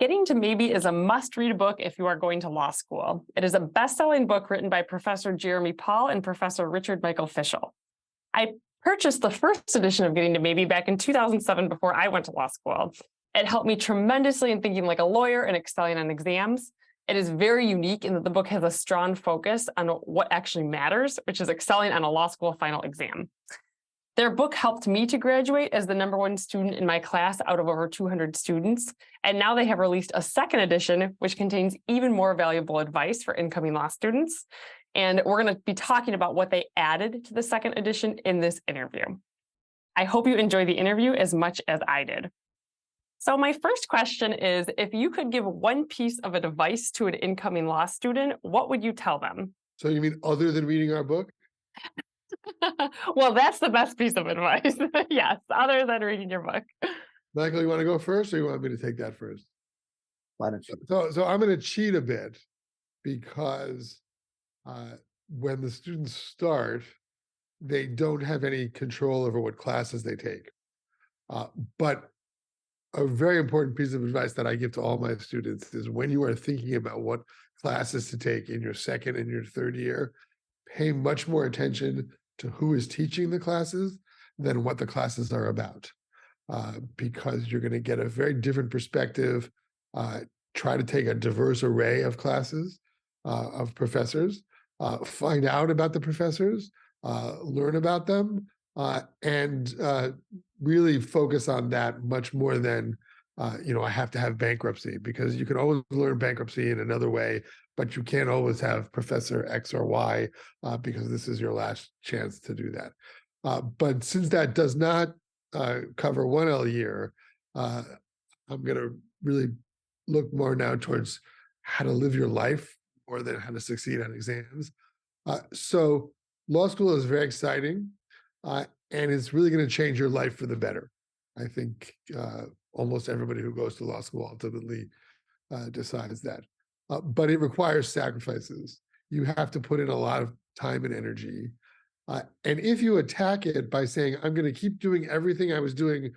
Getting to Maybe is a must-read book if you are going to law school. It is a best-selling book written by Professor Jeremy Paul and Professor Richard Michael Fischel. I purchased the first edition of Getting to Maybe back in 2007 before I went to law school. It helped me tremendously in thinking like a lawyer and excelling on exams. It is very unique in that the book has a strong focus on what actually matters, which is excelling on a law school final exam. Their book helped me to graduate as the #1 student in my class out of over 200 students. And now they have released a second edition, which contains even more valuable advice for incoming law students. And we're going to be talking about what they added to the second edition in this interview. I hope you enjoy the interview as much as I did. So my first question is, if you could give one piece of advice to an incoming law student, what would you tell them? So you mean other than reading our book? Well, that's the best piece of advice. Yes, other than reading your book. Michael, you want to go first, or you want me to take that first? Why don't you? So I'm going to cheat a bit because when the students start, they don't have any control over what classes they take. But a very important piece of advice that I give to all my students is when you are thinking about what classes to take in your second and your third year, pay much more attention to who is teaching the classes than what the classes are about, because you're going to get a very different perspective. Try to take a diverse array of classes, of professors, find out about the professors, learn about them, and really focus on that much more than, I have to have bankruptcy, because you can always learn bankruptcy in another way, but you can't always have Professor X or Y because this is your last chance to do that. But since that does not cover 1L year, I'm going to really look more now towards how to live your life more than how to succeed on exams. So law school is very exciting, and it's really going to change your life for the better. I think almost everybody who goes to law school ultimately decides that. But it requires sacrifices. You have to put in a lot of time and energy. And if you attack it by saying, I'm going to keep doing everything I was doing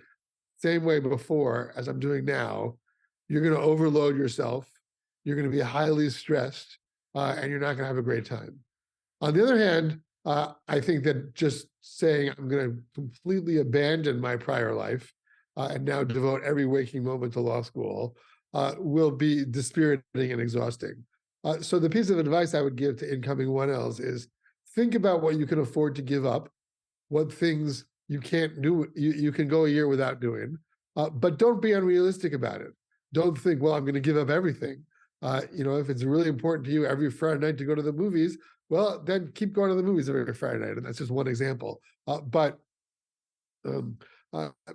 same way before as I'm doing now, you're going to overload yourself. You're going to be highly stressed, and you're not going to have a great time. On the other hand, I think that just saying I'm going to completely abandon my prior life and now devote every waking moment to law school will be dispiriting and exhausting. So the piece of advice I would give to incoming 1Ls is think about what you can afford to give up, what things you can't do, you can go a year without doing, but don't be unrealistic about it. Don't think, well, I'm going to give up everything. If it's really important to you every Friday night to go to the movies, well, then keep going to the movies every Friday night. And that's just one example. But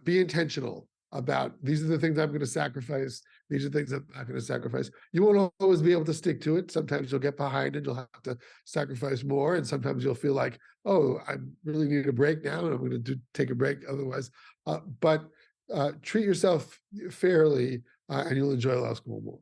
be intentional about these are the things I'm going to sacrifice. These are things I'm not going to sacrifice. You won't always be able to stick to it. Sometimes you'll get behind and you'll have to sacrifice more. And sometimes you'll feel like, oh, I really need a break now, and I'm going to take a break otherwise. But treat yourself fairly, and you'll enjoy law school more.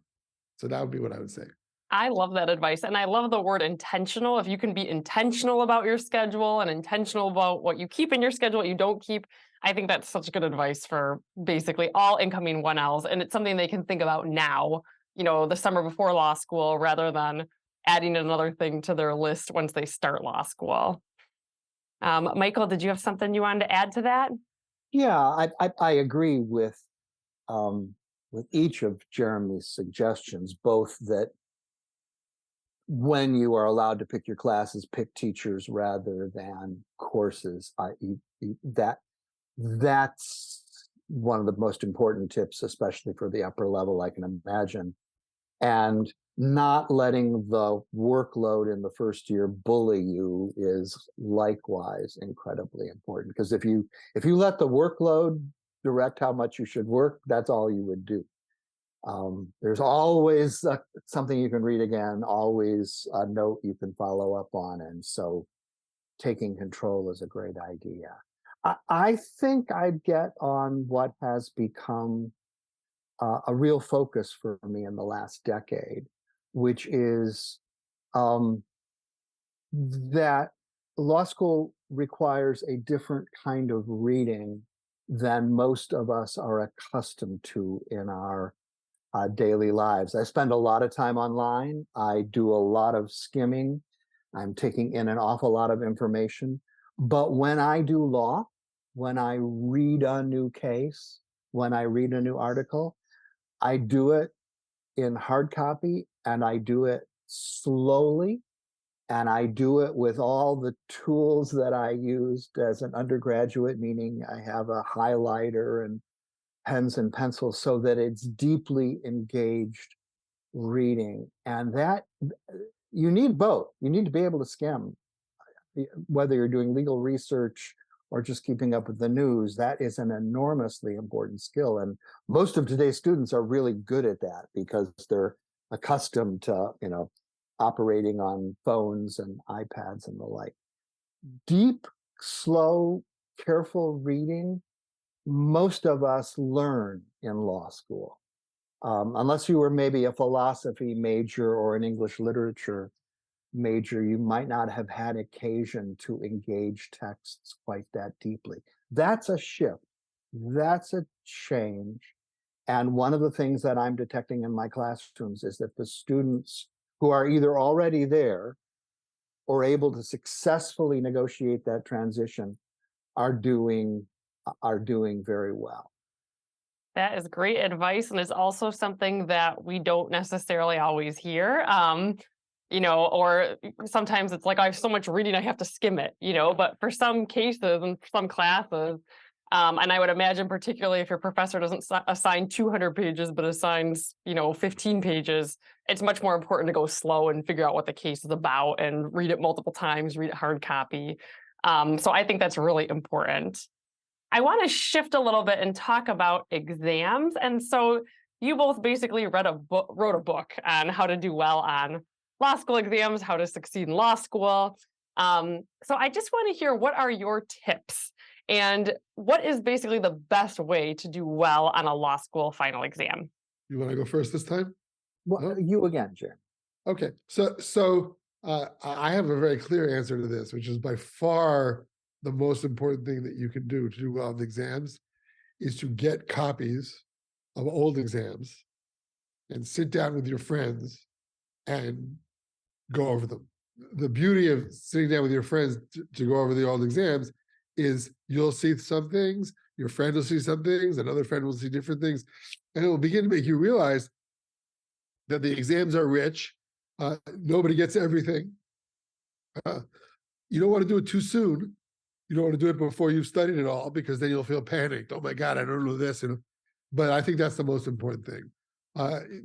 So that would be what I would say. I love that advice. And I love the word intentional. If you can be intentional about your schedule and intentional about what you keep in your schedule, what you don't keep, I think that's such good advice for basically all incoming 1Ls. And it's something they can think about now, the summer before law school, rather than adding another thing to their list once they start law school. Michael, did you have something you wanted to add to that? Yeah, I agree with each of Jeremy's suggestions, both that when you are allowed to pick your classes, pick teachers rather than courses. That's one of the most important tips, especially for the upper level, I can imagine. And not letting the workload in the first year bully you is likewise incredibly important. Because if you let the workload direct how much you should work, that's all you would do. There's always something you can read again, always a note you can follow up on. And so taking control is a great idea. I think I'd get on what has become a real focus for me in the last decade, which is that law school requires a different kind of reading than most of us are accustomed to in our daily lives. I spend a lot of time online. I do a lot of skimming. I'm taking in an awful lot of information. But when I do law, when I read a new case, when I read a new article, I do it in hard copy, and I do it slowly, and I do it with all the tools that I used as an undergraduate, meaning I have a highlighter and pens and pencils, so that it's deeply engaged reading. And that, you need both. You need to be able to skim, whether you're doing legal research or just keeping up with the news. That is an enormously important skill. And most of today's students are really good at that because they're accustomed to, operating on phones and iPads and the like. Deep, slow, careful reading, most of us learn in law school. Unless you were maybe a philosophy major or an English literature major, you might not have had occasion to engage texts quite that deeply. That's a shift. That's a change. And one of the things that I'm detecting in my classrooms is that the students who are either already there or able to successfully negotiate that transition are doing very well. That is great advice, and is also something that we don't necessarily always hear. Or sometimes it's like I have so much reading I have to skim it, but for some cases and some classes, and I would imagine particularly if your professor doesn't assign 200 pages but assigns 15 pages, it's much more important to go slow and figure out what the case is about and read it multiple times, read it hard copy. So I think that's really important. I want to shift a little bit and talk about exams. And so you both basically wrote a book on how to do well on law school exams, how to succeed in law school. So I just want to hear, what are your tips, and what is basically the best way to do well on a law school final exam? You want to go first this time? Well, No? you again, Jim. Okay, I have a very clear answer to this, which is by far the most important thing that you can do to do well in exams is to get copies of old exams and sit down with your friends and go over them. The beauty of sitting down with your friends to go over the old exams is you'll see some things, your friend will see some things, another friend will see different things, and it will begin to make you realize that the exams are rich. Nobody gets everything. You don't want to do it too soon. You don't want to do it before you've studied it all, because then you'll feel panicked. Oh my God, I don't know this. But I think that's the most important thing.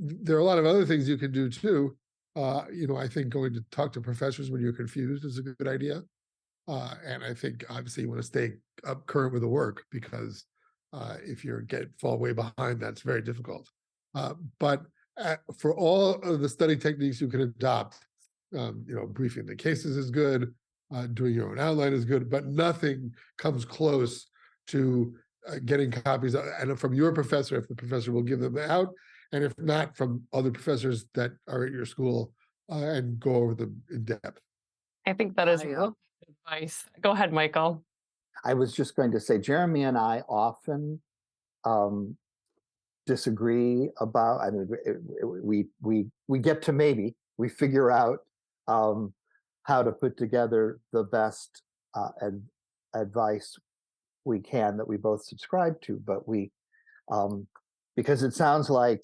There are a lot of other things you can do too. I think going to talk to professors when you're confused is a good idea. And I think obviously you want to stay up current with the work, because if you fall way behind, that's very difficult. But for all of the study techniques you can adopt, briefing the cases is good, doing your own outline is good, but nothing comes close to getting copies and from your professor, if the professor will give them out, and if not, from other professors that are at your school, and go over them in depth. I think that is I, really good advice. Go ahead, Michael. I was just going to say, Jeremy and I often disagree about. I mean, we get to we figure out how to put together the best advice we can that we both subscribe to. But because it sounds like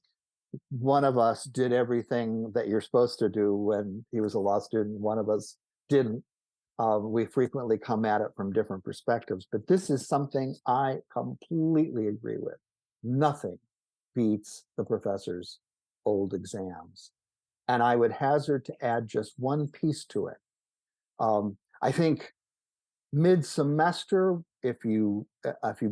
one of us did everything that you're supposed to do when he was a law student, one of us didn't. We frequently come at it from different perspectives, but this is something I completely agree with. Nothing beats the professor's old exams. And I would hazard to add just one piece to it. I think mid-semester, if you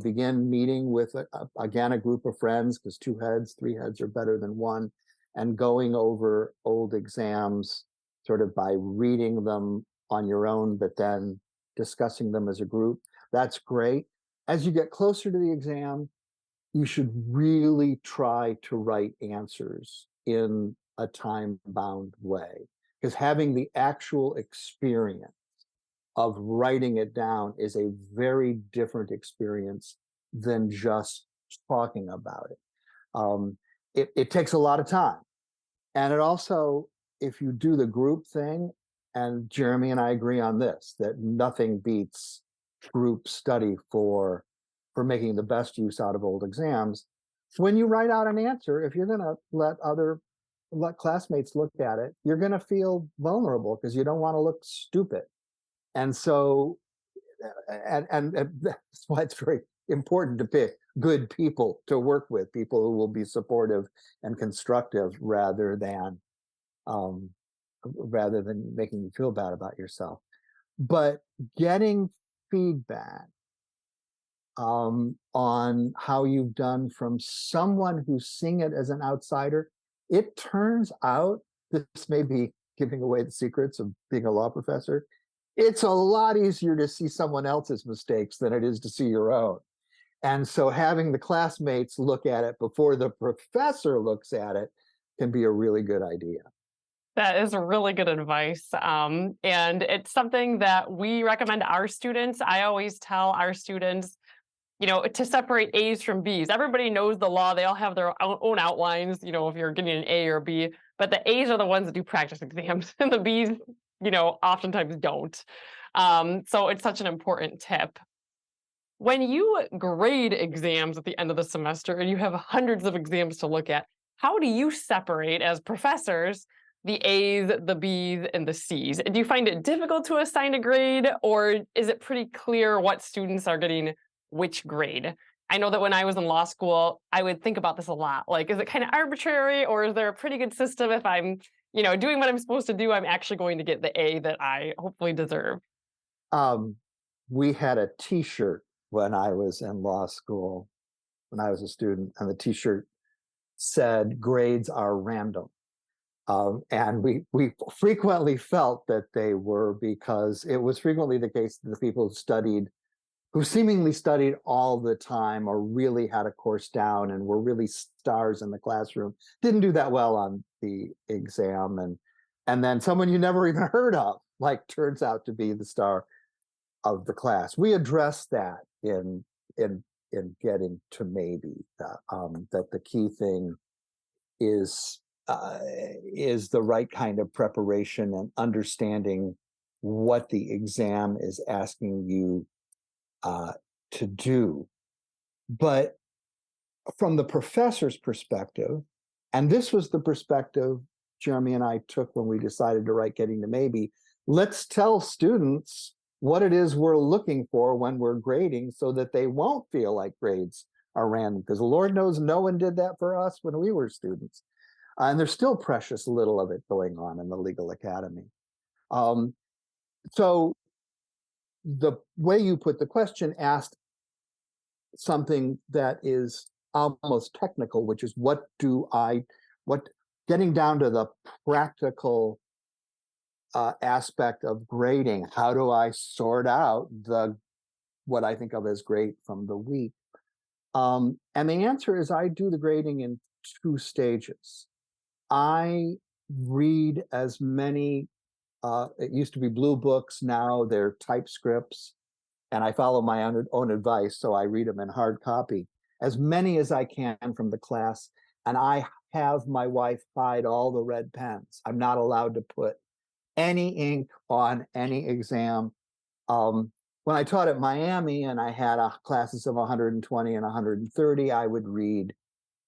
begin meeting with again a group of friends, because 2 heads, 3 heads are better than one, and going over old exams sort of by reading them on your own, but then discussing them as a group, that's great. As you get closer to the exam, you should really try to write answers in a time-bound way, because having the actual experience of writing it down is a very different experience than just talking about it. it takes a lot of time. And it also, if you do the group thing, and Jeremy and I agree on this, that nothing beats group study for making the best use out of old exams. When you write out an answer, if you're going to let classmates look at it, you're going to feel vulnerable because you don't want to look stupid. And so, and that's why it's very important to pick good people to work with, people who will be supportive and constructive um, rather than making you feel bad about yourself. But getting feedback on how you've done from someone who's seeing it as an outsider, it turns out, this may be giving away the secrets of being a law professor, it's a lot easier to see someone else's mistakes than it is to see your own. And so having the classmates look at it before the professor looks at it can be a really good idea. That is really good advice. And it's something that we recommend our students. I always tell our students, to separate A's from B's. Everybody knows the law. They all have their own outlines, if you're getting an A or B, but the A's are the ones that do practice exams and the B's, oftentimes don't. So it's such an important tip. When you grade exams at the end of the semester and you have hundreds of exams to look at, how do you separate as professors the A's, the B's, and the C's? Do you find it difficult to assign a grade, or is it pretty clear what students are getting which grade? I know that when I was in law school, I would think about this a lot. Like, is it kind of arbitrary, or is there a pretty good system? If I'm, doing what I'm supposed to do, I'm actually going to get the A that I hopefully deserve. We had a T-shirt when I was in law school, when I was a student, and the T-shirt said "grades are random." And we frequently felt that they were, because it was frequently the case that the people who seemingly studied all the time or really had a course down and were really stars in the classroom, didn't do that well on the exam. And then someone you never even heard of, turns out to be the star of the class. We addressed that in getting to maybe that the key thing is the right kind of preparation and understanding what the exam is asking you to do. But from the professor's perspective, and this was the perspective Jeremy and I took when we decided to write Getting to Maybe, let's tell students what it is we're looking for when we're grading so that they won't feel like grades are random, because Lord knows no one did that for us when we were students. And there's still precious little of it going on in the legal academy. So the way you put the question asked something that is almost technical, which is getting down to the practical aspect of grading. How do I sort out what I think of as great from the weak? And the answer is I do the grading in 2 stages. I read as many, it used to be blue books, now they're typescripts, and I follow my own advice, so I read them in hard copy, as many as I can from the class, and I have my wife hide all the red pens. I'm not allowed to put any ink on any exam. When I taught at Miami and I had classes of 120 and 130, I would read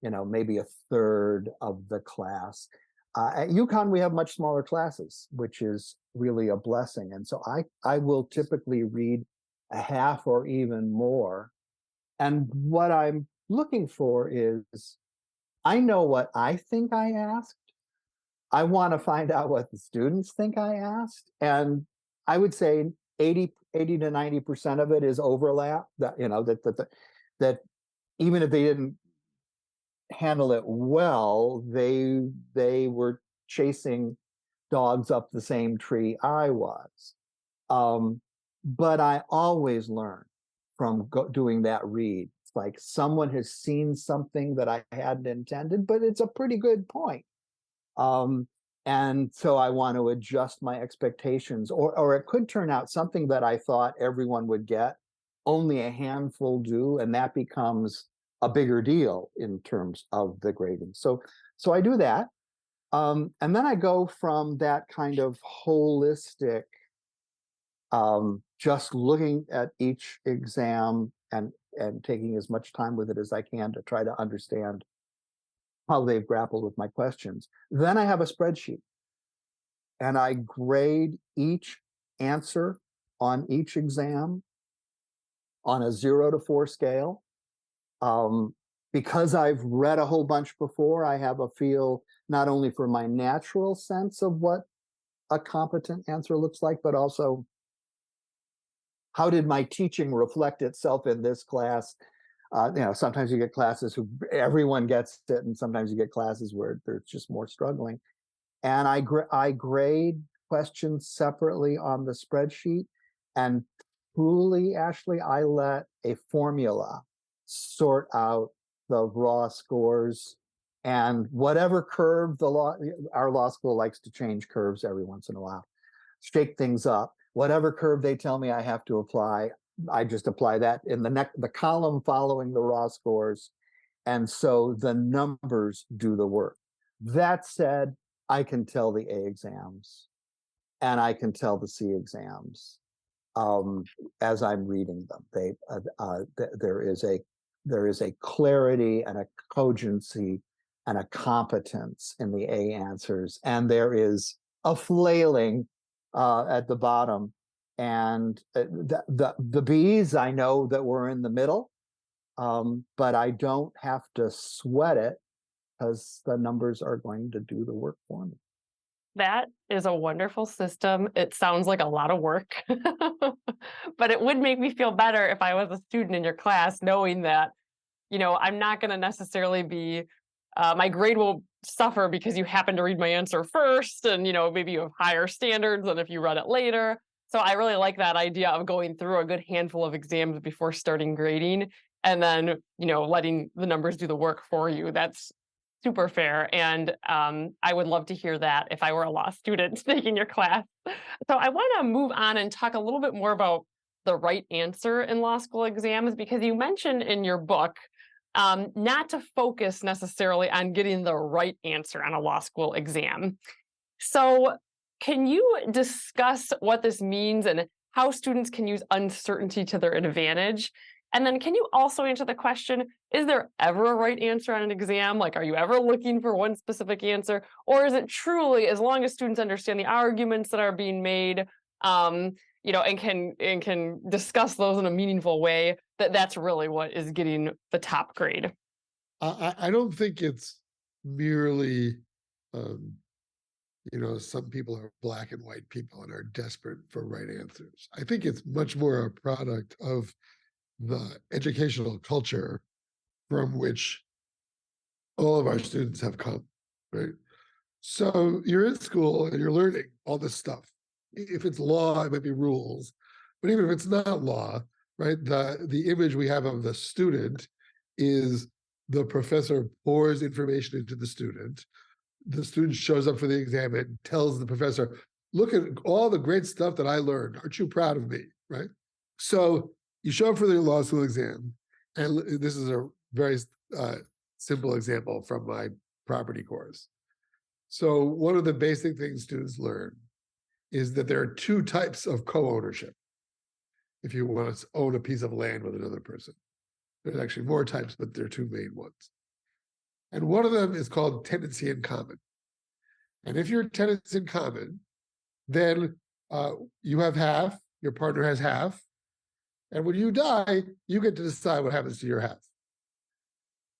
maybe a third of the class. At UConn, we have much smaller classes, which is really a blessing. And so I will typically read a half or even more. And what I'm looking for is, I know what I think I asked. I want to find out what the students think I asked. And I would say 80 to 90% of it is overlap, that even if they didn't handle it well, they were chasing dogs up the same tree I was. But I always learn from doing that read. It's like someone has seen something that I hadn't intended, but it's a pretty good point. And so I want to adjust my expectations, or it could turn out something that I thought everyone would get, only a handful do, and that becomes a bigger deal in terms of the grading. So I do that. And then I go from that kind of holistic, just looking at each exam and taking as much time with it as I can to try to understand how they've grappled with my questions. Then I have a spreadsheet and I grade each answer on each exam on a 0 to 4 scale. Because I've read a whole bunch before, I have a feel not only for my natural sense of what a competent answer looks like, but also how did my teaching reflect itself in this class? Sometimes you get classes who everyone gets it, and sometimes you get classes where there's just more struggling. And I grade questions separately on the spreadsheet. And truly, Ashley, I let a formula sort out the raw scores, and whatever curve our law school likes to change curves every once in a while, shake things up. Whatever curve they tell me I have to apply, I just apply that in the column following the raw scores. And so the numbers do the work. That said, I can tell the A exams and I can tell the C exams as I'm reading them. There is a clarity and a cogency and a competence in the A answers, and there is a flailing at the bottom. And the B's, I know that we're in the middle, but I don't have to sweat it because the numbers are going to do the work for me. That is a wonderful system. It sounds like a lot of work, but it would make me feel better if I was a student in your class, knowing that, I'm not going to necessarily be, my grade will suffer because you happen to read my answer first, and, maybe you have higher standards than if you read it later. So I really like that idea of going through a good handful of exams before starting grading, and then, letting the numbers do the work for you. That's super fair. And I would love to hear that if I were a law student taking your class. So I want to move on and talk a little bit more about the right answer in law school exams, because you mentioned in your book not to focus necessarily on getting the right answer on a law school exam. So can you discuss what this means and how students can use uncertainty to their advantage? And then can you also answer the question, is there ever a right answer on an exam? Like, are you ever looking for one specific answer? Or is it truly, as long as students understand the arguments that are being made, and can discuss those in a meaningful way, that's really what is getting the top grade? I don't think it's merely, some people are black and white people and are desperate for right answers. I think it's much more a product of the educational culture from which all of our students have come, right? So you're in school and you're learning all this stuff. If it's law, it might be rules, but even if it's not law, right? The image we have of the student is the professor pours information into the student. The student shows up for the exam and tells the professor, "Look at all the great stuff that I learned. Aren't you proud of me?" Right? So you show up for the law school exam, and this is a very simple example from my property course. So one of the basic things students learn is that there are two types of co-ownership. If you want to own a piece of land with another person, there's actually more types, but there are two main ones. And one of them is called tenancy in common. And if you're tenants in common, then you have half, your partner has half, and when you die, you get to decide what happens to your half.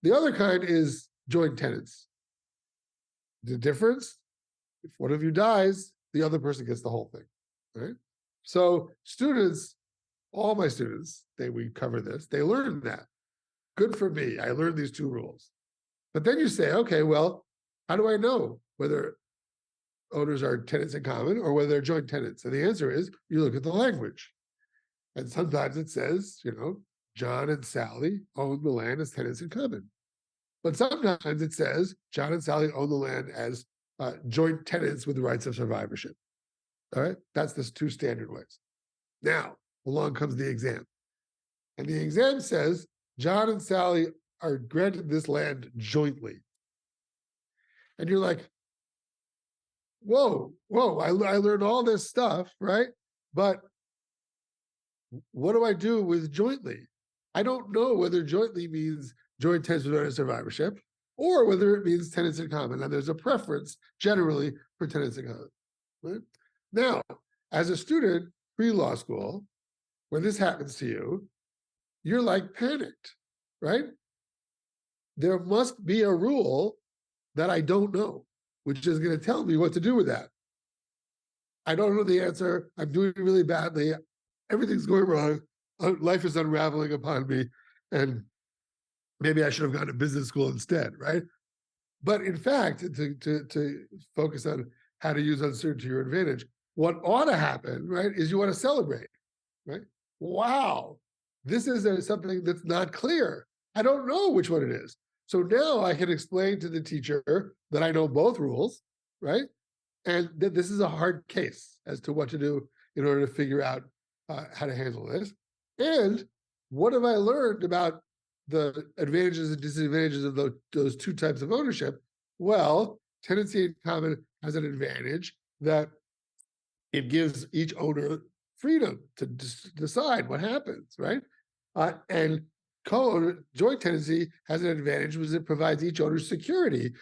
The other kind is joint tenants. The difference, if one of you dies, the other person gets the whole thing, right? So students, all my students, we cover this, they learn that. Good for me, I learned these two rules. But then you say, okay, well, how do I know whether owners are tenants in common or whether they're joint tenants? And the answer is, you look at the language. And sometimes it says, John and Sally own the land as tenants in common. But sometimes it says John and Sally own the land as joint tenants with the rights of survivorship. All right, that's the two standard ways. Now, along comes the exam. And the exam says John and Sally are granted this land jointly. And you're like, whoa, I learned all this stuff, right? But what do I do with jointly? I don't know whether jointly means joint tenants with survivorship or whether it means tenants in common. And there's a preference generally for tenants in common. Right? Now, as a student pre-law school, when this happens to you, you're like panicked, right? There must be a rule that I don't know, which is going to tell me what to do with that. I don't know the answer. I'm doing really badly. Everything's going wrong. Life is unraveling upon me. And maybe I should have gone to business school instead, right? But in fact, to focus on how to use uncertainty to your advantage, what ought to happen, right, is you want to celebrate, right? Wow, this is something that's not clear. I don't know which one it is. So now I can explain to the teacher that I know both rules, right? And that this is a hard case as to what to do in order to figure out how to handle this. And what have I learned about the advantages and disadvantages of those two types of ownership? Well, tenancy in common has an advantage that it gives each owner freedom to decide what happens, right? And joint tenancy has an advantage because it provides each owner security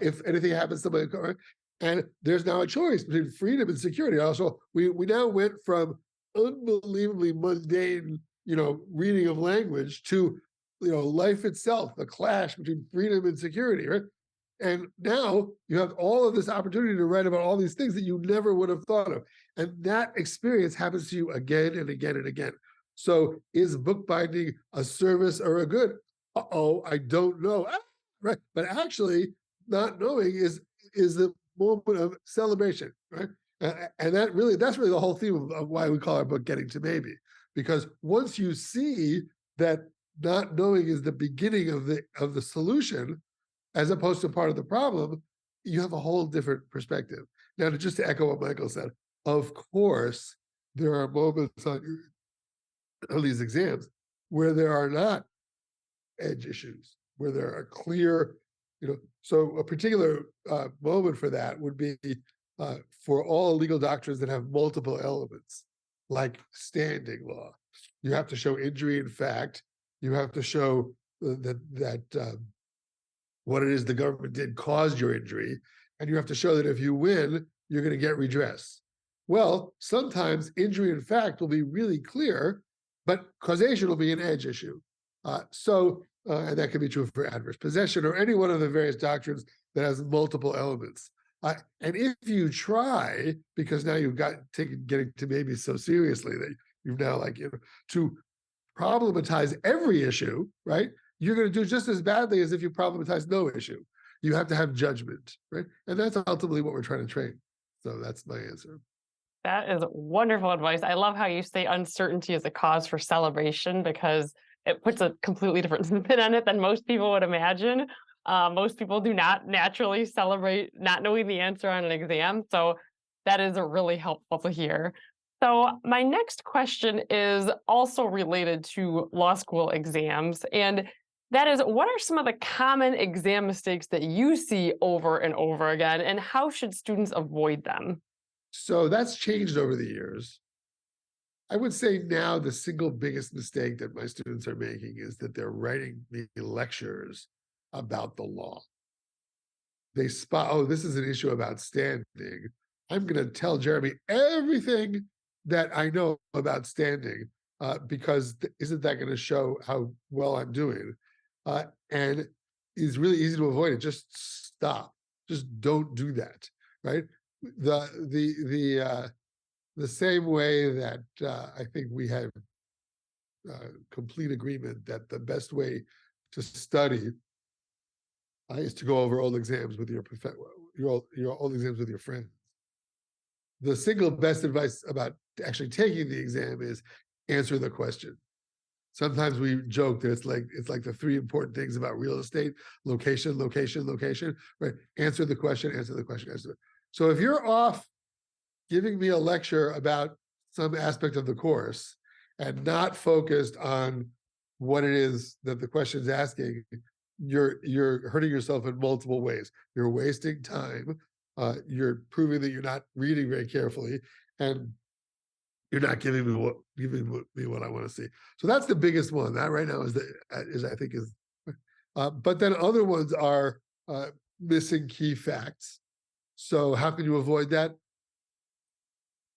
if anything happens to somebody. And there's now a choice between freedom and security. Also, we now went from unbelievably mundane, reading of language to, life itself, the clash between freedom and security, right? And now you have all of this opportunity to write about all these things that you never would have thought of. And that experience happens to you again and again and again. So is bookbinding a service or a good? I don't know. Right. But actually, not knowing is the moment of celebration, right? And that's really the whole theme of why we call our book Getting to Maybe. Because once you see that not knowing is the beginning of the solution, as opposed to part of the problem, you have a whole different perspective. Now, just to echo what Michael said, of course, there are moments on these exams where there are not edge issues, where there are clear, so a particular moment for that would be for all legal doctrines that have multiple elements, like standing law. You have to show injury in fact. You have to show that what it is the government did caused your injury, and you have to show that if you win, you're going to get redress. Well, sometimes injury in fact will be really clear, but causation will be an edge issue. And that can be true for adverse possession or any one of the various doctrines that has multiple elements. And if you try, because now you've getting to maybe so seriously that you've now to problematize every issue, right? You're going to do just as badly as if you problematize no issue. You have to have judgment, right? And that's ultimately what we're trying to train. So that's my answer. That is wonderful advice. I love how you say uncertainty is a cause for celebration, because it puts a completely different spin on it than most people would imagine. Most people do not naturally celebrate not knowing the answer on an exam. So that is really helpful to hear. So my next question is also related to law school exams. And that is, what are some of the common exam mistakes that you see over and over again, and how should students avoid them? So that's changed over the years. I would say now the single biggest mistake that my students are making is that they're writing me lectures about the law. They spot, this is an issue about standing. I'm going to tell Jeremy everything that I know about standing because isn't that going to show how well I'm doing? And it's really easy to avoid it. Just stop. Just don't do that. Right. The same way that I think we have complete agreement that the best way to study is to go over old exams with your old exams with your friends. The single best advice about actually taking the exam is answer the question. Sometimes we joke that it's like the three important things about real estate: location, location, location. Right? Answer the question, answer the question, answer it. So if you're off giving me a lecture about some aspect of the course and not focused on what it is that the question is asking, you're hurting yourself in multiple ways. You're wasting time. You're proving that you're not reading very carefully, and you're not giving me what I want to see. So that's the biggest one. That right now is I think is. But then other ones are missing key facts. So how can you avoid that?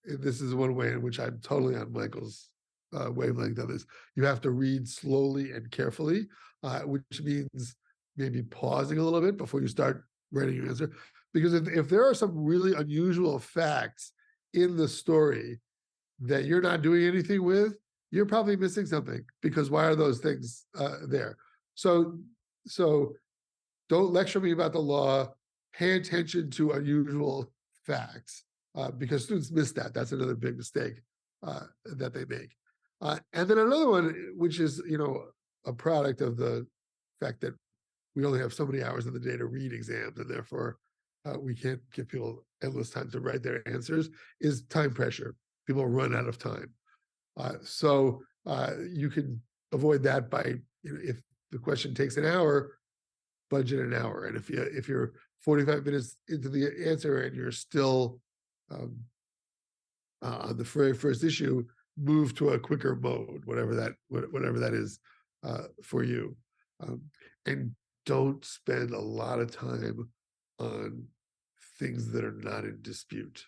This is one way in which I'm totally on Michael's wavelength on this. You have to read slowly and carefully, which means maybe pausing a little bit before you start writing your answer. Because if there are some really unusual facts in the story that you're not doing anything with, you're probably missing something, because why are those things there? So don't lecture me about the law. Pay attention to unusual facts, because students miss that. That's another big mistake that they make. And then another one, which is a product of the fact that we only have so many hours in the day to read exams, and therefore we can't give people endless time to write their answers, is time pressure. People run out of time. So you can avoid that by, if the question takes an hour, budget an hour. And if you're 45 minutes into the answer and you're still on the very first issue, move to a quicker mode, whatever that is for you. And don't spend a lot of time on things that are not in dispute.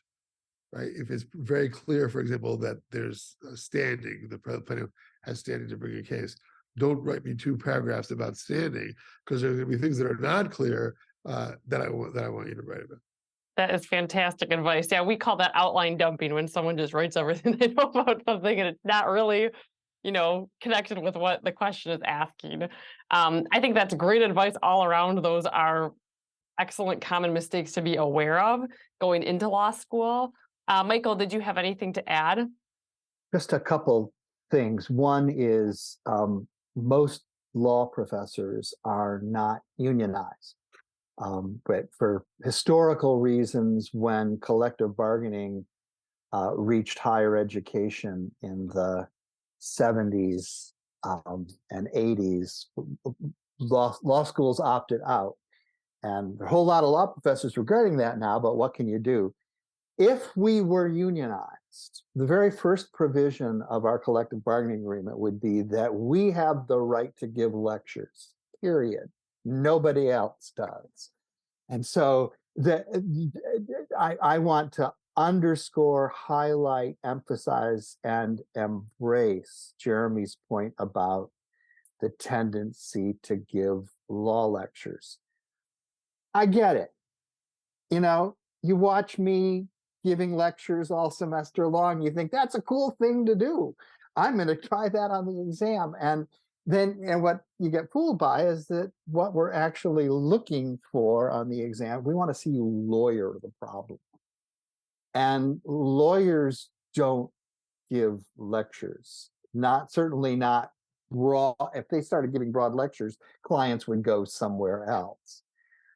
Right? If it's very clear, for example, that there's a standing, the plaintiff has standing to bring a case, don't write me 2 paragraphs about standing, because there's going to be things that are not clear that I want you to write about. That is fantastic advice. Yeah, we call that outline dumping, when someone just writes everything they know about something and it's not really, connected with what the question is asking. I think that's great advice all around. Those are excellent common mistakes to be aware of going into law school. Michael, did you have anything to add? Just a couple things. One is most law professors are not unionized. But for historical reasons, when collective bargaining reached higher education in the 70s and 80s, law schools opted out. And a whole lot of law professors regretting that now, but what can you do? If we were unionized, the very first provision of our collective bargaining agreement would be that we have the right to give lectures, period. Nobody else does. And so I want to underscore, highlight, emphasize, and embrace Jeremy's point about the tendency to give law lectures. I get it. You watch me giving lectures all semester long, you think that's a cool thing to do. I'm going to try that on the exam. And what you get fooled by is that what we're actually looking for on the exam, we want to see you lawyer the problem. And lawyers don't give lectures, certainly not raw. If they started giving broad lectures, clients would go somewhere else,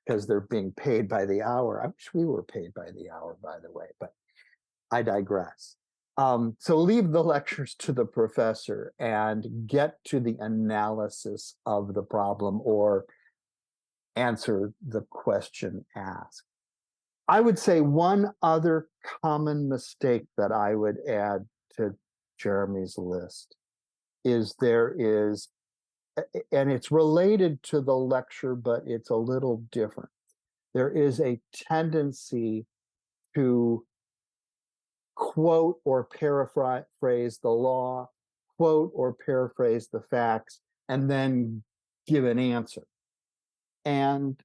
because they're being paid by the hour. I wish we were paid by the hour, by the way, but I digress. So leave the lectures to the professor and get to the analysis of the problem, or answer the question asked. I would say one other common mistake that I would add to Jeremy's list is and it's related to the lecture, but it's a little different. There is a tendency to quote or paraphrase the law, quote or paraphrase the facts, and then give an answer. And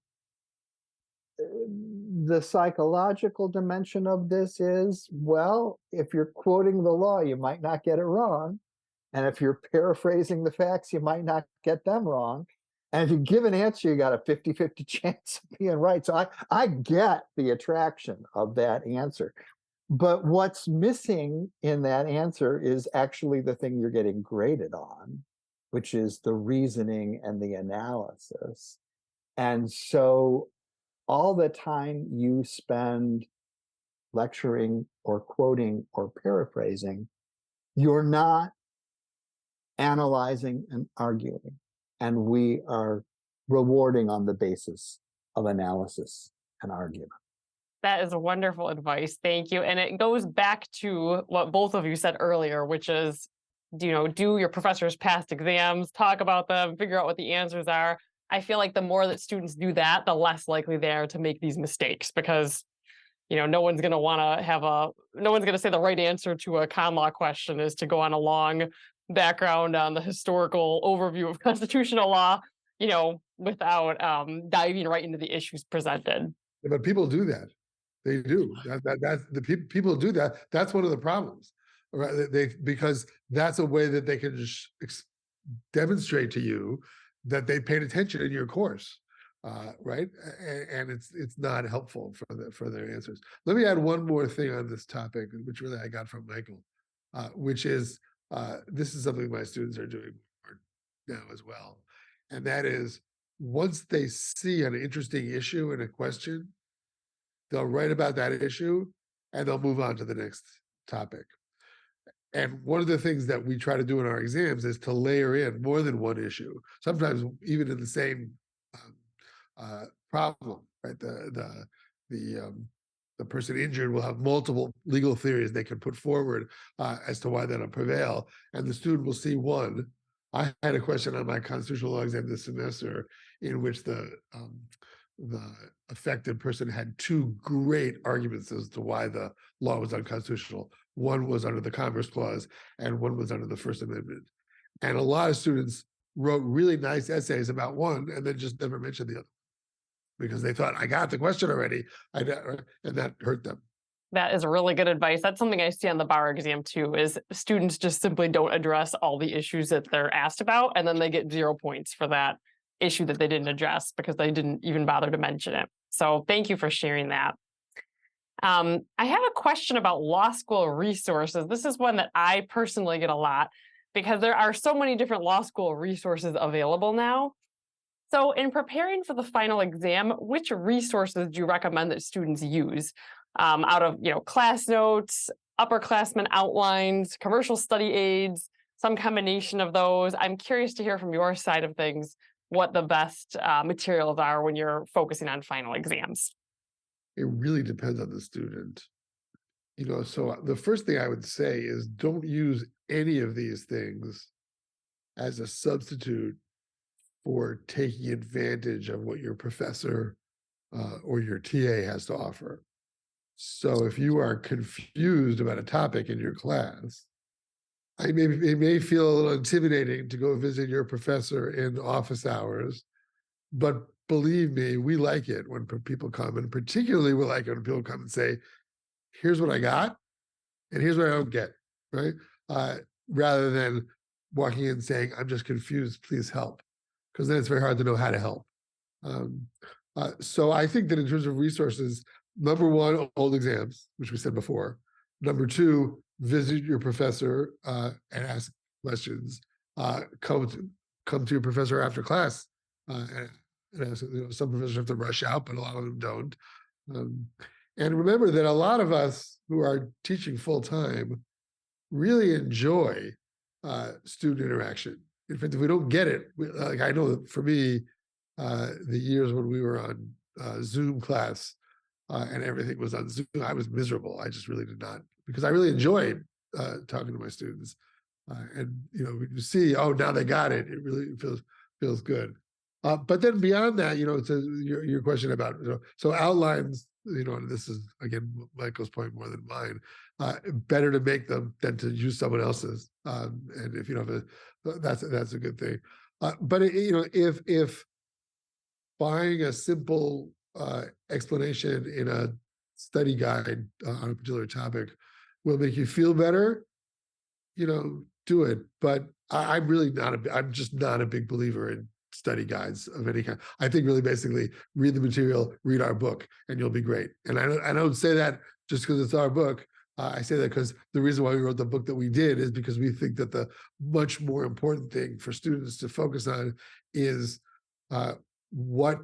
the psychological dimension of this is, well, if you're quoting the law, you might not get it wrong. And if you're paraphrasing the facts, you might not get them wrong. And if you give an answer, you got a 50-50 chance of being right. So I get the attraction of that answer. But what's missing in that answer is actually the thing you're getting graded on, which is the reasoning and the analysis. And so all the time you spend lecturing or quoting or paraphrasing, you're not analyzing and arguing, and we are rewarding on the basis of analysis and argument. That is wonderful advice. Thank you. And it goes back to what both of you said earlier, which is, do your professor's past exams, talk about them, figure out what the answers are. I feel like the more that students do that, the less likely they are to make these mistakes, because no one's going to say the right answer to a con law question is to go on a long background on the historical overview of constitutional law, without diving right into the issues presented. Yeah, but people do that. They do. That's the people do that. That's one of the problems, right? Because that's a way that they can just demonstrate to you that they paid attention in your course, right? And it's not helpful for their answers. Let me add one more thing on this topic, which really I got from Michael, which is this is something my students are doing now as well, and that is, once they see an interesting issue in a question, they'll write about that issue and they'll move on to the next topic. And one of the things that we try to do in our exams is to layer in more than one issue, sometimes even in the same problem, right? The person injured will have multiple legal theories they can put forward as to why that'll prevail. And the student will see one. I had a question on my constitutional law exam this semester in which the affected person had two great arguments as to why the law was unconstitutional. One was under the Commerce Clause and one was under the First Amendment. And a lot of students wrote really nice essays about one and then just never mentioned the other because they thought, I got the question already, and that hurt them. That is really good advice. That's something I see on the bar exam too, is students just simply don't address all the issues that they're asked about, and then they get 0 points for that issue that they didn't address because they didn't even bother to mention it. So thank you for sharing that. I have a question about law school resources. This is one that I personally get a lot because there are so many different law school resources available now. So in preparing for the final exam, which resources do you recommend that students use? Out of class notes, upperclassmen outlines, commercial study aids, some combination of those. I'm curious to hear from your side of things what the best materials are when you're focusing on final exams. It really depends on the student. So the first thing I would say is don't use any of these things as a substitute for taking advantage of what your professor or your TA has to offer. So if you are confused about a topic in your class, it may feel a little intimidating to go visit your professor in office hours, but believe me, we like it when people come, and particularly we like it when people come and say, here's what I got, and here's what I don't get, right? Rather than walking in saying, I'm just confused, please help. Because then it's very hard to know how to help. So I think that in terms of resources, number one, old exams, which we said before. Number two, visit your professor and ask questions. Come to your professor after class. And ask, some professors have to rush out, but a lot of them don't. And remember that a lot of us who are teaching full time really enjoy student interaction. In fact, if we don't get it, like I know that for me, the years when we were on Zoom class and everything was on Zoom, I was miserable. I just really did not, because I really enjoyed talking to my students. And you see, oh, now they got it. It really feels good. But then beyond that, to your question about so outlines. And this is again Michael's point more than mine. Better to make them than to use someone else's. And if you know, that's a good thing. But if buying a simple explanation in a study guide on a particular topic will make you feel better, do it. But I'm just not a big believer in study guides of any kind. I think really basically read the material, read our book, and you'll be great. And I don't say that just because it's our book. I say that because the reason why we wrote the book that we did is because we think that the much more important thing for students to focus on is what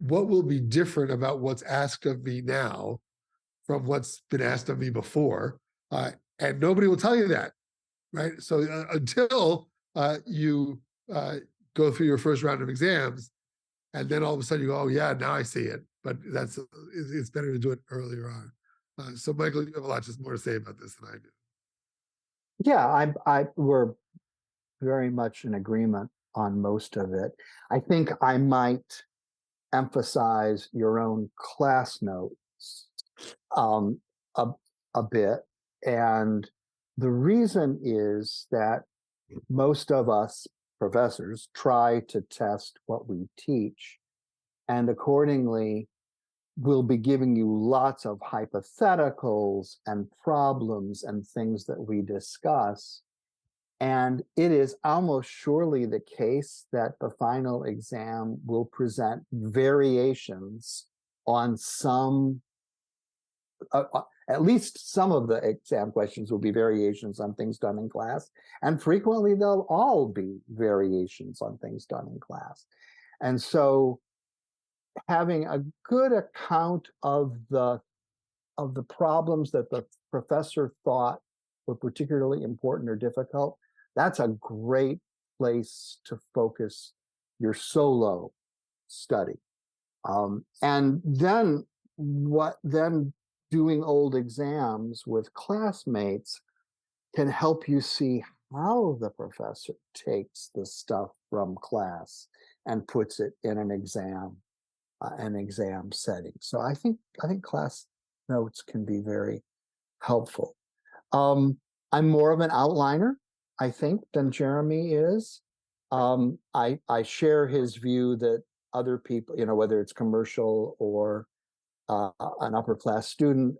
will be different about what's asked of me now from what's been asked of me before. And nobody will tell you that. right? So until you go through your first round of exams, and then all of a sudden you go, oh yeah, now I see it. But it's better to do it earlier on. So Michael, you have a lot just more to say about this than I do. Yeah, we're very much in agreement on most of it. I think I might emphasize your own class notes um, a, a bit. And the reason is that most of us professors try to test what we teach. And accordingly, we'll be giving you lots of hypotheticals and problems and things that we discuss. And it is almost surely the case that the final exam will present variations on some, at least some of the exam questions will be variations on things done in class. And frequently they'll all be variations on things done in class. And so having a good account of the problems that the professor thought were particularly important or difficult, that's a great place to focus your solo study. And then doing old exams with classmates can help you see how the professor takes the stuff from class and puts it in an exam setting. So I think class notes can be very helpful. I'm more of an outliner, I think, than Jeremy is. I share his view that other people, whether it's commercial or an upper class student,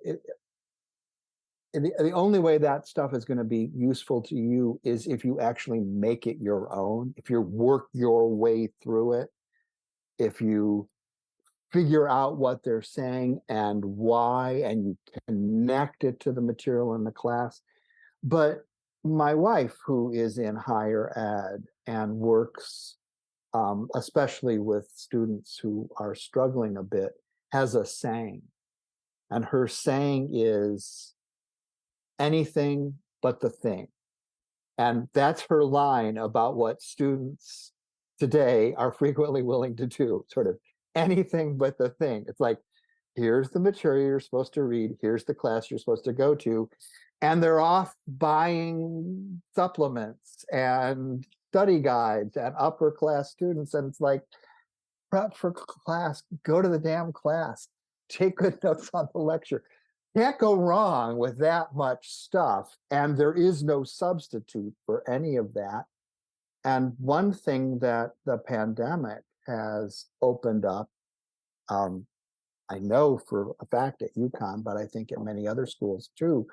the only way that stuff is going to be useful to you is if you actually make it your own, if you work your way through it, if you figure out what they're saying and why, and you connect it to the material in the class. But my wife, who is in higher ed and works especially with students who are struggling a bit, has a saying. And her saying is anything but the thing. And that's her line about what students today are frequently willing to do, sort of anything but the thing. It's like, here's the material you're supposed to read, here's the class you're supposed to go to, and they're off buying supplements and study guides and upper class students. And it's like, prep for class, go to the damn class, take good notes on the lecture. Can't go wrong with that much stuff. And there is no substitute for any of that. And one thing that the pandemic has opened up, I know for a fact at UConn, but I think at many other schools too,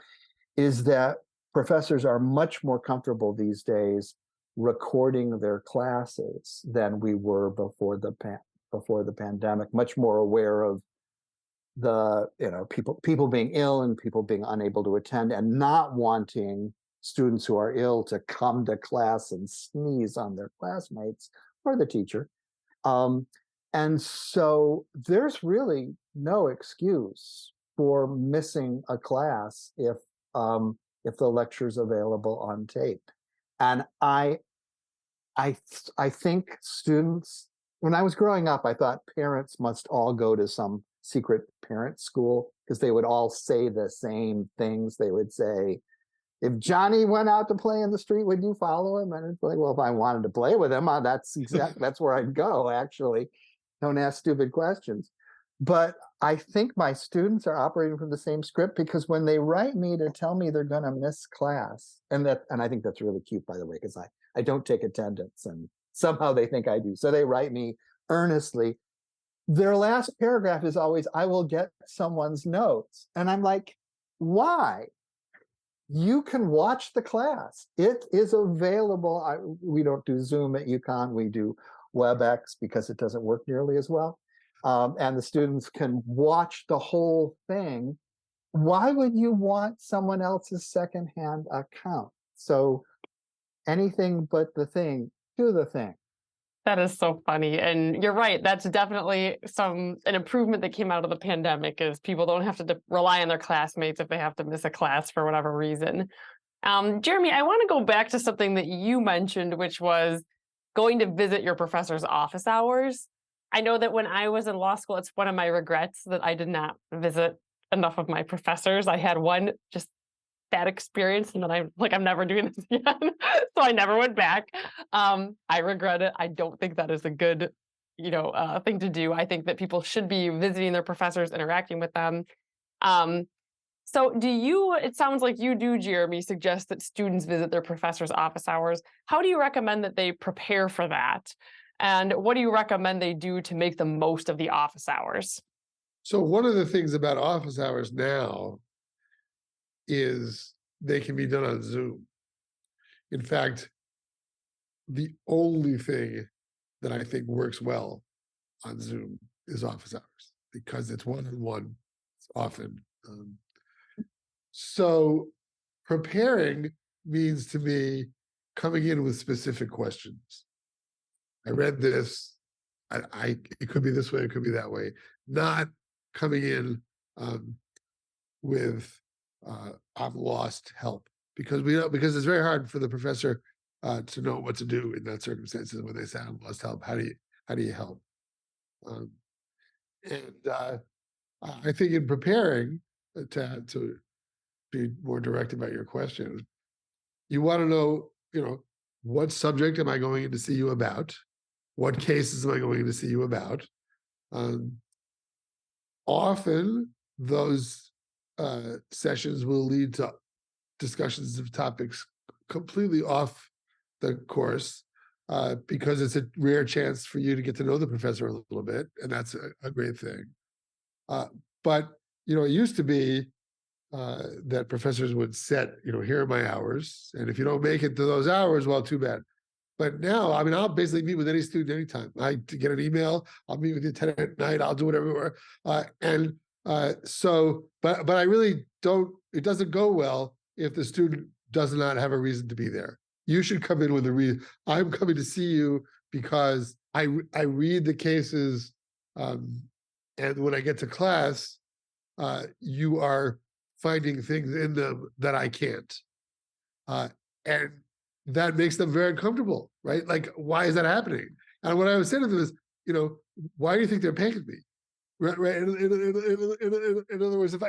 is that professors are much more comfortable these days recording their classes than we were before the pandemic, much more aware of the people being ill and people being unable to attend and not wanting students who are ill to come to class and sneeze on their classmates or the teacher. And so there's really no excuse for missing a class if the lecture's available on tape. And I think students, when I was growing up, I thought parents must all go to some secret parent school because they would all say the same things. They would say, if Johnny went out to play in the street, would you follow him? And it's like, well, if I wanted to play with him, that's where I'd go, actually. Don't ask stupid questions. But I think my students are operating from the same script because when they write me to tell me they're going to miss class, and I think that's really cute, by the way, because I don't take attendance and somehow they think I do. So they write me earnestly. Their last paragraph is always, I will get someone's notes. And I'm like, why? You can watch the class. It is available. We don't do Zoom at UConn. We do WebEx because it doesn't work nearly as well. And the students can watch the whole thing. Why would you want someone else's secondhand account? So anything but the thing, do the thing. That is so funny. And you're right. That's definitely an improvement that came out of the pandemic is people don't have to rely on their classmates if they have to miss a class for whatever reason. Jeremy, I want to go back to something that you mentioned, which was going to visit your professor's office hours. I know that when I was in law school, it's one of my regrets that I did not visit enough of my professors. I had one just bad experience, and then I'm never doing this again. So I never went back. I regret it. I don't think that is a good, thing to do. I think that people should be visiting their professors, interacting with them. Um, so it sounds like you do, Jeremy, suggest that students visit their professor's office hours. How do you recommend that they prepare for that? And what do you recommend they do to make the most of the office hours? So one of the things about office hours now is they can be done on Zoom. In fact, the only thing that I think works well on Zoom is office hours because it's one-on-one. It's often. So preparing means to me coming in with specific questions. I read this. It could be this way. It could be that way. Not coming in with I've lost help because it's very hard for the professor to know what to do in that circumstances when they say I've lost help. How do you help? Um, and I think in preparing to be more direct about your question, you want to know, what subject am I going in to see you about? What cases am I going in to see you about? Um, Often those sessions will lead to discussions of topics completely off the course because it's a rare chance for you to get to know the professor a little bit, and that's a great thing. But it used to be that professors would set, here are my hours, and if you don't make it to those hours, well, too bad. But now, I mean, I'll basically meet with any student anytime. I get an email, I'll meet with you 10 at night, I'll do whatever. But I really don't, it doesn't go well if the student does not have a reason to be there. You should come in with a reason. I'm coming to see you because I read the cases, and when I get to class, you are finding things in them that I can't. And that makes them very uncomfortable, right? Like, why is that happening? And what I was saying to them is, why do you think they're paying me? Right, right. In other words, if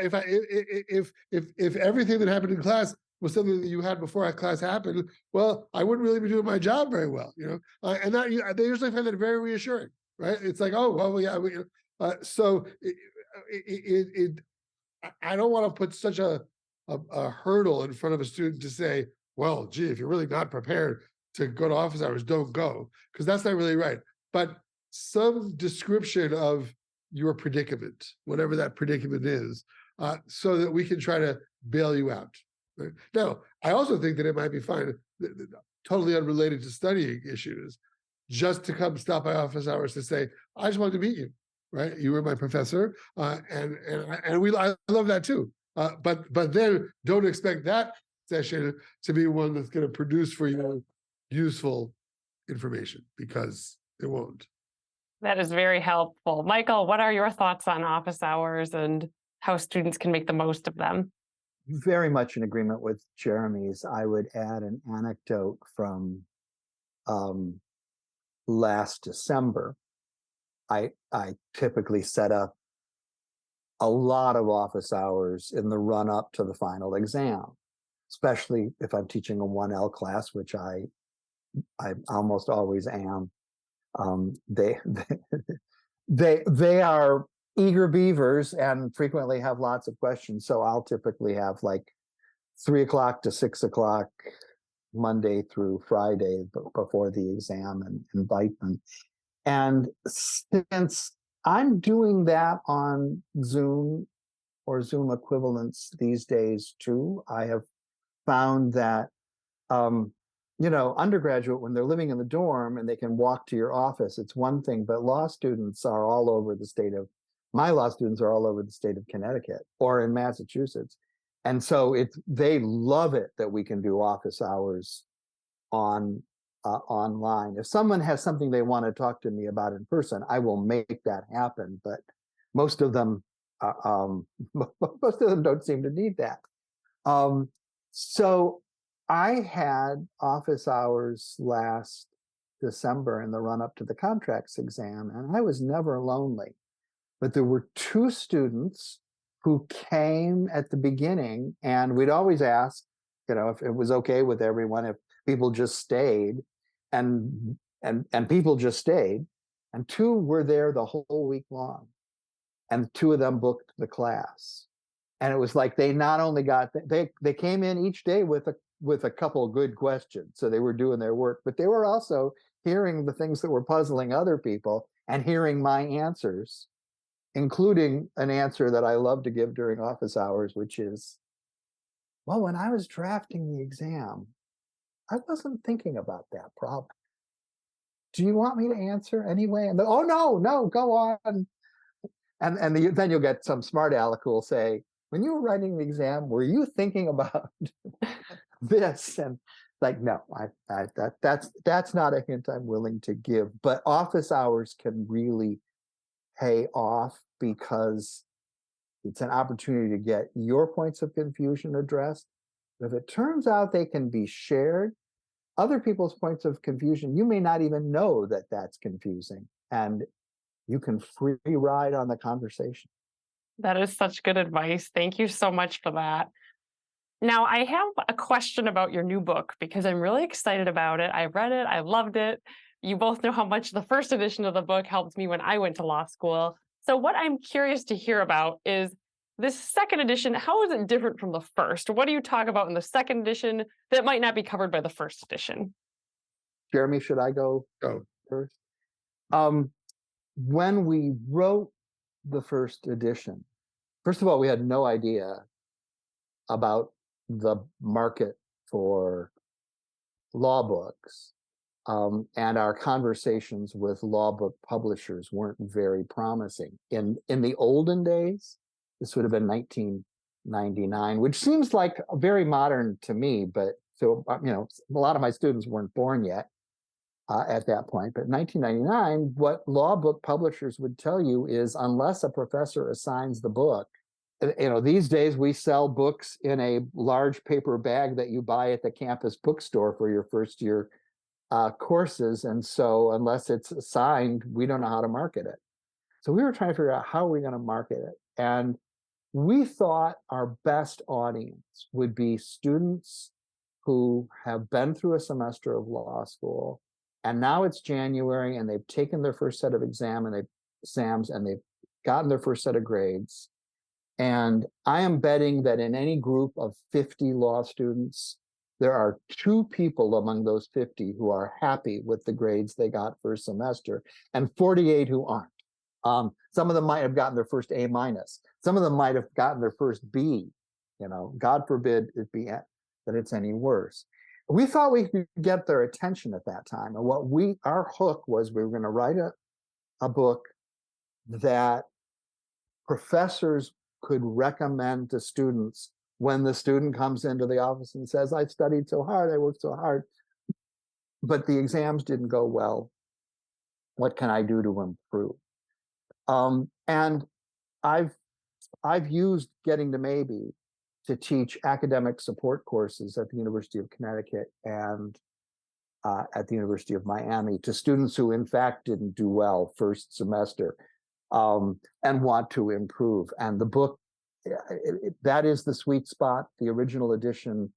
everything that happened in class was something that you had before class happened, well, I wouldn't really be doing my job very well, and that they usually find that very reassuring, right? It's like, oh, well, yeah, so I don't want to put such a hurdle in front of a student to say, well, gee, if you're really not prepared to go to office hours, don't go, because that's not really right. But some description of your predicament, whatever that predicament is, so that we can try to bail you out. Right? Now, I also think that it might be fine, totally unrelated to studying issues, just to come stop by office hours to say, I just wanted to meet you. Right, you were my professor, and I love that too. But then don't expect that session to be one that's going to produce for you useful information, because it won't. That is very helpful. Michael, what are your thoughts on office hours and how students can make the most of them? Very much in agreement with Jeremy's. I would add an anecdote from last December. I typically set up a lot of office hours in the run up to the final exam, especially if I'm teaching a 1L class, which I almost always am. They are eager beavers and frequently have lots of questions. So I'll typically have like 3 o'clock to 6 o'clock Monday through Friday before the exam and invite them. And since I'm doing that on Zoom or Zoom equivalents these days too, I have found that, undergraduate, when they're living in the dorm and they can walk to your office, it's one thing, but my law students are all over the state of Connecticut or in Massachusetts. And so they love it that we can do office hours online. If someone has something they want to talk to me about in person, I will make that happen. But most of them, most of them don't seem to need that. So I had office hours last December in the run up to the contracts exam, and I was never lonely. But there were two students who came at the beginning, and we'd always ask, if it was okay with everyone, if people just stayed, and people just stayed, and two were there the whole week long, and two of them booked the class. And it was like they not only got they came in each day with a couple of good questions, so they were doing their work, but they were also hearing the things that were puzzling other people and hearing my answers, including an answer that I love to give during office hours, which is, well, when I was drafting the exam, I wasn't thinking about that problem. Do you want me to answer anyway? And oh no, go on. And then you'll get some smart aleck who will say, when you were writing the exam, were you thinking about this? And like, no, that's not a hint I'm willing to give. But office hours can really pay off because it's an opportunity to get your points of confusion addressed. If it turns out they can be shared, other people's points of confusion, you may not even know that that's confusing, and you can free ride on the conversation. That is such good advice. Thank you so much for that. Now, I have a question about your new book because I'm really excited about it. I read it, I loved it. You both know how much the first edition of the book helped me when I went to law school. So, what I'm curious to hear about is this second edition. How is it different from the first? What do you talk about in the second edition that might not be covered by the first edition? Jeremy, should I go Go. first? When we wrote the first edition, first of all, we had no idea about the market for law books. And our conversations with law book publishers weren't very promising. In the olden days, this would have been 1999, which seems like very modern to me, but so, a lot of my students weren't born yet at that point. But 1999, what law book publishers would tell you is unless a professor assigns the book, these days we sell books in a large paper bag that you buy at the campus bookstore for your first year courses. And so unless it's assigned, we don't know how to market it. So we were trying to figure out how are we going to market it. And we thought our best audience would be students who have been through a semester of law school, and now it's January and they've taken their first set of exams and they've gotten their first set of grades. And I am betting that in any group of 50 law students, there are two people among those 50 who are happy with the grades they got first semester, and 48 who aren't. Some of them might have gotten their first A minus. Some of them might have gotten their first B. God forbid it be that it's any worse. We thought we could get their attention at that time, and our hook was we were going to write a book that professors could recommend to students when the student comes into the office and says, I studied so hard, I worked so hard, but the exams didn't go well. What can I do to improve? And I've used Getting to Maybe to teach academic support courses at the University of Connecticut and at the University of Miami to students who in fact didn't do well first semester and want to improve. And the book, that is the sweet spot. The original edition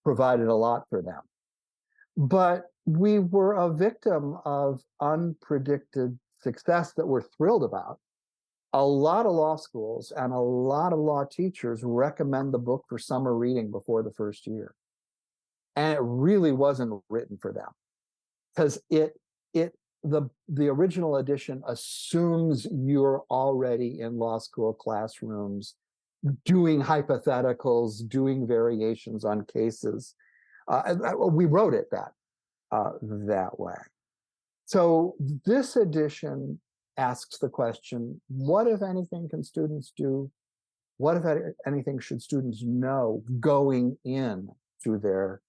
provided a lot for them. But we were a victim of unpredicted success that we're thrilled about. A lot of law schools and a lot of law teachers recommend the book for summer reading before the first year. And it really wasn't written for them because the original edition assumes you're already in law school classrooms doing hypotheticals, doing variations on cases. We wrote it that way. So this edition asks the question, what, if anything, can students do? What, if anything, should students know going in to their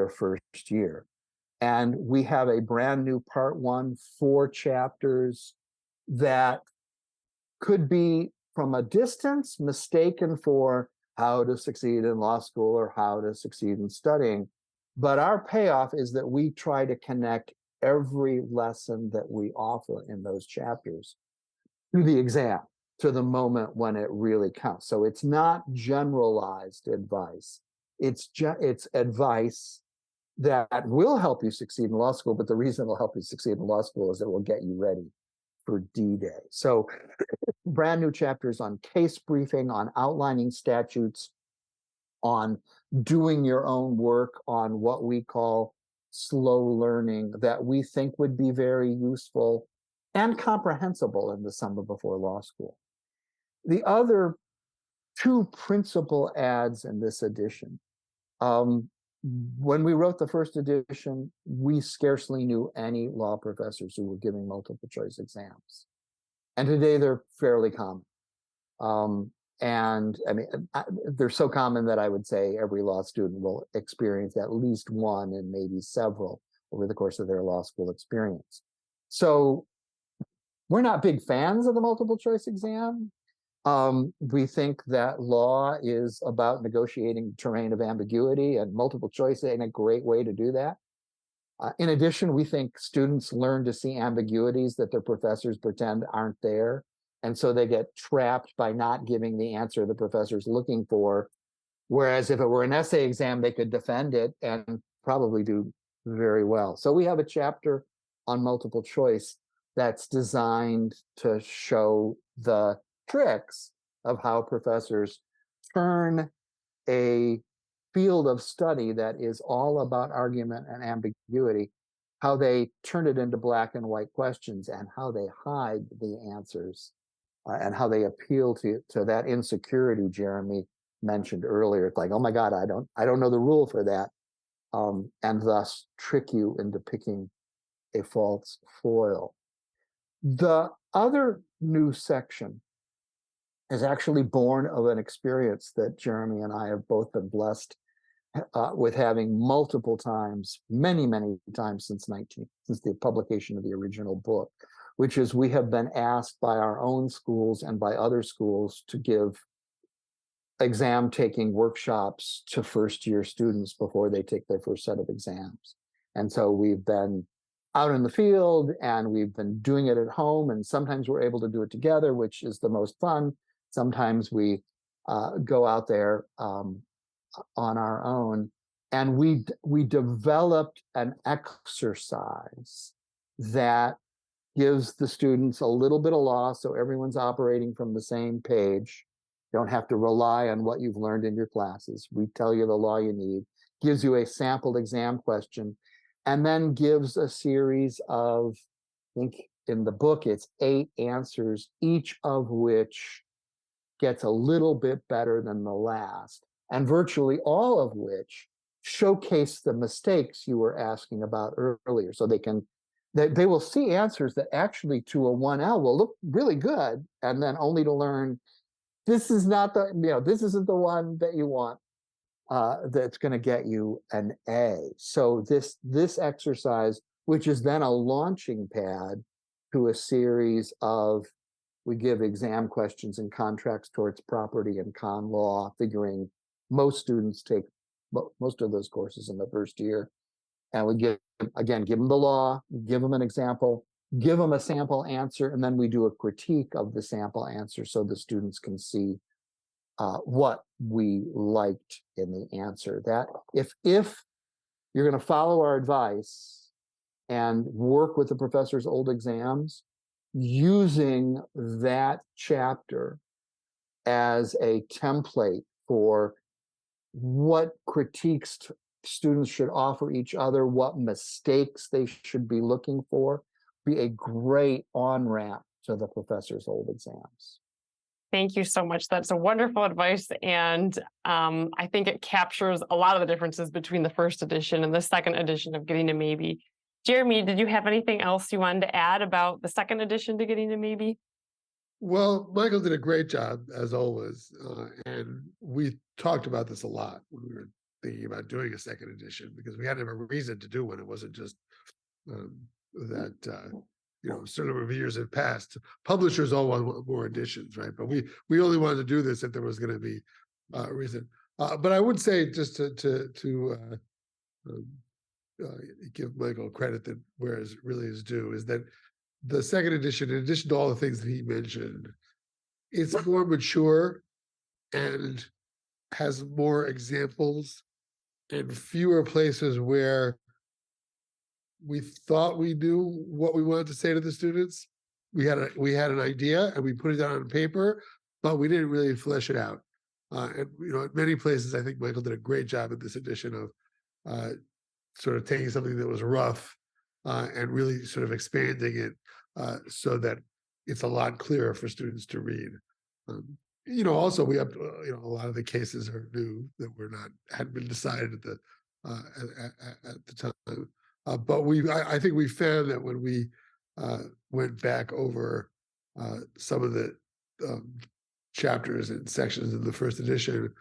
first year? And we have a brand new part 1, 4 chapters that could be from a distance mistaken for how to succeed in law school or how to succeed in studying. But our payoff is that we try to connect every lesson that we offer in those chapters to the exam, to the moment when it really counts. So it's not generalized advice. It's advice that will help you succeed in law school, but the reason it'll help you succeed in law school is it will get you ready for D-Day. So brand new chapters on case briefing, on outlining statutes, on doing your own work, on what we call slow learning that we think would be very useful and comprehensible in the summer before law school. The other two principal ads in this edition, when we wrote the first edition, we scarcely knew any law professors who were giving multiple choice exams. And today they're fairly common. And I mean, they're so common that I would say every law student will experience at least one and maybe several over the course of their law school experience. So we're not big fans of the multiple choice exam. We think that law is about negotiating terrain of ambiguity, and multiple choice ain't a great way to do that. In addition, we think students learn to see ambiguities that their professors pretend aren't there. And so they get trapped by not giving the answer the professor's looking for. Whereas if it were an essay exam, they could defend it and probably do very well. So we have a chapter on multiple choice that's designed to show the tricks of how professors turn a field of study that is all about argument and ambiguity, how they turn it into black and white questions, and how they hide the answers, and how they appeal to that insecurity Jeremy mentioned earlier. It's like, oh my God, I don't know the rule for that, and thus trick you into picking a false foil. The other new section is actually born of an experience that Jeremy and I have both been blessed with having multiple times, many times since the publication of the original book, which is we have been asked by our own schools and by other schools to give exam taking workshops to first year students before they take their first set of exams. And so we've been out in the field and we've been doing it at home, and sometimes we're able to do it together, which is the most fun. Sometimes we go out there on our own, and we developed an exercise that gives the students a little bit of law, so everyone's operating from the same page. Don't have to rely on what you've learned in your classes. We tell you the law you need, gives you a sample exam question, and then gives a series of, I think in the book, it's 8 answers, each of which gets a little bit better than the last, and virtually all of which showcase the mistakes you were asking about earlier. So they will see answers that actually to a 1L will look really good, and then only to learn this is not this isn't the one that you want, that's going to get you an A. So this exercise, which is then a launching pad to a series of, we give exam questions and contracts towards property and con law, figuring most students take most of those courses in the first year. And we give them the law, give them an example, give them a sample answer, and then we do a critique of the sample answer so the students can see what we liked in the answer. That if you're going to follow our advice and work with the professor's old exams, using that chapter as a template for what critiques students should offer each other, what mistakes they should be looking for, be a great on-ramp to the professor's old exams. Thank you so much. That's a wonderful advice. And I think it captures a lot of the differences between the first edition and the second edition of Getting to Maybe. Jeremy, did you have anything else you wanted to add about the second edition to Getting to Maybe? Well, Michael did a great job, as always. And we talked about this a lot when we were thinking about doing a second edition, because we had to have a reason to do one. It wasn't just certain reviewers have passed. Publishers all want more editions, right? But we only wanted to do this if there was going to be reason. But I would say, just to um, give Michael credit that where it really is due, is that the second edition, in addition to all the things that he mentioned, it's more mature and has more examples and fewer places where we thought we knew what we wanted to say to the students. We had an idea and we put it down on paper, but we didn't really flesh it out. And in many places, I think Michael did a great job in this edition of sort of taking something that was rough and really sort of expanding it so that it's a lot clearer for students to read. Also we have a lot of the cases are new that hadn't been decided at the time. But I think we found that when we went back over some of the chapters and sections in the first edition,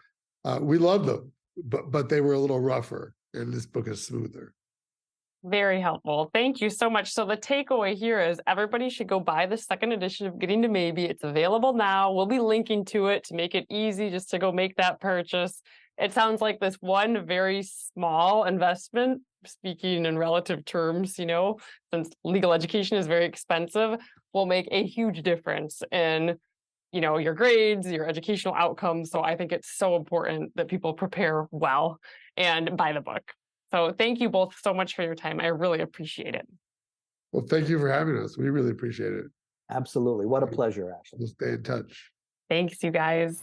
we loved them, but they were a little rougher, and this book is smoother. Very helpful. Thank you so much. So the takeaway here is everybody should go buy the second edition of Getting to Maybe. It's available now. We'll be linking to it to make it easy just to go make that purchase. It sounds like this one very small investment, speaking in relative terms, since legal education is very expensive, will make a huge difference in your grades, your educational outcomes. So I think it's so important that people prepare well and buy the book. So thank you both so much for your time. I really appreciate it. Well, thank you for having us. We really appreciate it. Absolutely. What a pleasure, Ashley. We'll stay in touch. Thanks, you guys.